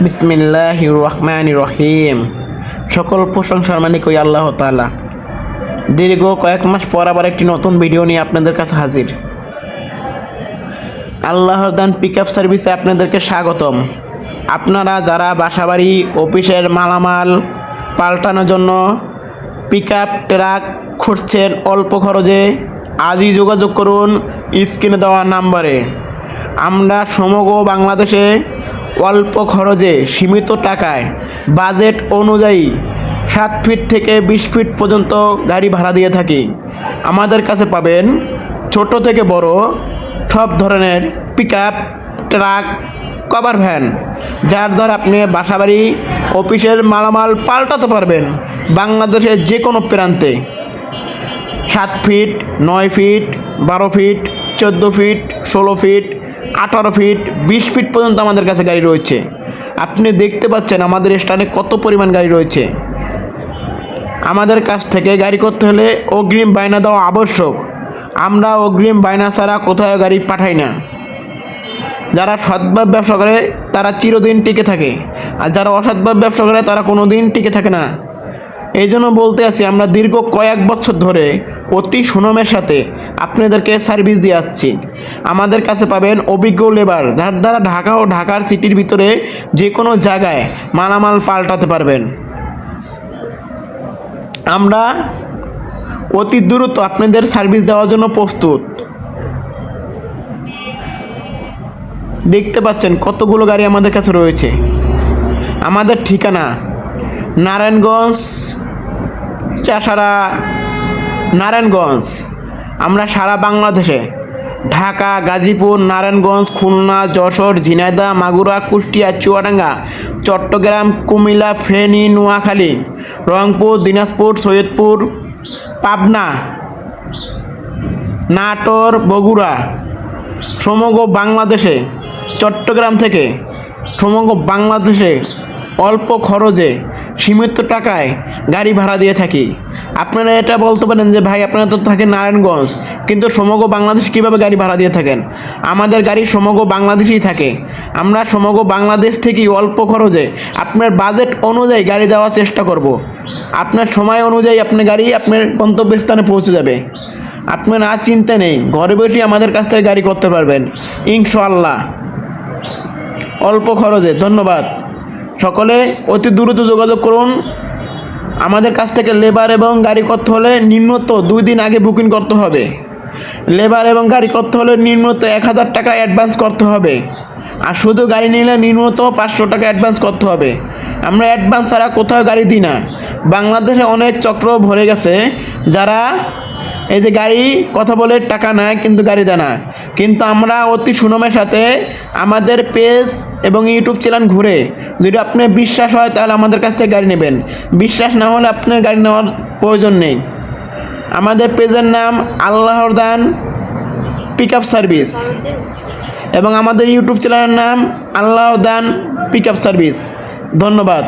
বিসমিল্লাহির রহমানির রহিম। সকল প্রশংসার মালিক ওই আল্লাহ তাআলা। দীর্ঘ কয়েক মাস পর আবার একটি নতুন ভিডিও নিয়ে আপনাদের কাছে হাজির। আল্লাহর দান পিকআপ সার্ভিসে আপনাদেরকে স্বাগতম। আপনারা যারা বাসাবাড়ি অফিসের মালামাল পাল্টানোর জন্য পিকআপ ট্রাক খুঁজছেন অল্প খরচে, আজই যোগাযোগ করুন স্ক্রিনে দেওয়া নাম্বারে। আমরা সমগ্র বাংলাদেশে অল্প খরচে সীমিত টাকায় বাজেট অনুযায়ী 7 ফিট থেকে 20 ফিট পর্যন্ত গাড়ি ভাড়া দিয়ে থাকি। আমাদের কাছে পাবেন ছোট থেকে বড় সব ধরনের পিকআপ ট্রাক, কভার ভ্যান, যার দ্বারা আপনি বাসাবাড়ি অফিসের মালামাল পাল্টাতে পারবেন বাংলাদেশের যে কোনো প্রান্তে। 7 feet, 9 feet, 12 feet, 14 feet, 16 feet, 18 feet, 20 feet পর্যন্ত আমাদের কাছে গাড়ি রয়েছে। আপনি দেখতে পাচ্ছেন আমাদের স্ট্যান্ডে কত পরিমাণ গাড়ি রয়েছে। আমাদের কাছ থেকে গাড়ি করতে হলে অগ্রিম বায়না দেওয়া আবশ্যক। আমরা অগ্রিম বায়না ছাড়া কোথাও গাড়ি পাঠাই না। যারা সৎভাবে ব্যবসা করে তারা চিরদিন টিকে থাকে, আর যারা অসৎভাবে ব্যবসা করে তারা কোনো দিন টিকে থাকে না। এই জন্য বলতে আছি, আমরা দীর্ঘ কয়েক বছর ধরে অতি সুনামের সাথে আপনাদেরকে সার্ভিস দিয়ে আসছি। আমাদের কাছে পাবেন অভিজ্ঞ লেবার, যার দ্বারা ঢাকা ও ঢাকার সিটির ভিতরে যে কোনো জায়গায় মালামাল পাল্টাতে পারবেন। আমরা অতি দ্রুত আপনাদের সার্ভিস দেওয়ার জন্য প্রস্তুত। দেখতে পাচ্ছেন কতগুলো গাড়ি আমাদের কাছে রয়েছে। আমাদের ঠিকানা নারায়ণগঞ্জ, চাষারা, নারায়ণগঞ্জ। আমরা সারা বাংলাদেশে ঢাকা, গাজীপুর, নারায়ণগঞ্জ, খুলনা, যশোর, ঝিনাইদহ, মাগুরা, কুষ্টিয়া, চুয়াডাঙ্গা, চট্টগ্রাম, কুমিল্লা, ফেনী, নোয়াখালী, রংপুর, দিনাজপুর, সৈয়দপুর, পাবনা, নাটোর, বগুড়া, সমগ্র বাংলাদেশে, চট্টগ্রাম থেকে সমগ্র বাংলাদেশে অল্প খরচে সীমিত টাকায় গাড়ি ভাড়া দিয়ে থাকি। আপনারা এটা বলতে পারেন যে ভাই আপনারা তো থাকেন নারায়ণগঞ্জ, কিন্তু সমগ্র বাংলাদেশ কীভাবে গাড়ি ভাড়া দিয়ে থাকেন? আমাদের গাড়ি সমগ্র বাংলাদেশেই থাকে। আমরা সমগ্র বাংলাদেশ থেকেই অল্প খরচে আপনার বাজেট অনুযায়ী গাড়ি দেওয়ার চেষ্টা করব। আপনার সময় অনুযায়ী আপনার গাড়ি আপনার গন্তব্যস্থানে পৌঁছে যাবে। আপনার আর চিন্তা নেই, ঘরে বসে আমাদের কাছ থেকে গাড়ি করতে পারবেন ইনশাআল্লাহ, অল্প খরচে। ধন্যবাদ। সকলে অতি দ্রুত যোগাযোগ করুন। আমাদের কাছ থেকে লেবার এবং গাড়ি করতে হলে নিম্নত 2 দিন আগে বুকিং করতে হবে। লেবার এবং গাড়ি করতে হলে নিম্নত 1000 টাকা অ্যাডভান্স করতে হবে। আর শুধু গাড়ি নিলে নিম্নত 500 টাকা অ্যাডভান্স করতে হবে। আমরা অ্যাডভান্স ছাড়া কোথাও গাড়ি দিই না। বাংলাদেশে অনেক চক্র ভরে গেছে, যারা এই যে গাড়ি কথা বলে টাকা নেয় কিন্তু গাড়ি দেয় না। কিন্তু আমরা অতি সুনামের সাথে আমাদের পেজ এবং ইউটিউব চ্যানেল ঘুরে যদি আপনার বিশ্বাস হয় তাহলে আমাদের কাছ থেকে গাড়ি নেবেন। বিশ্বাস না হলে আপনার গাড়ি নেওয়ার প্রয়োজন নেই। আমাদের পেজের নাম আল্লাহর দান পিকআপ সার্ভিস এবং আমাদের ইউটিউব চ্যানেলের নাম আল্লাহর দান পিকআপ সার্ভিস। ধন্যবাদ।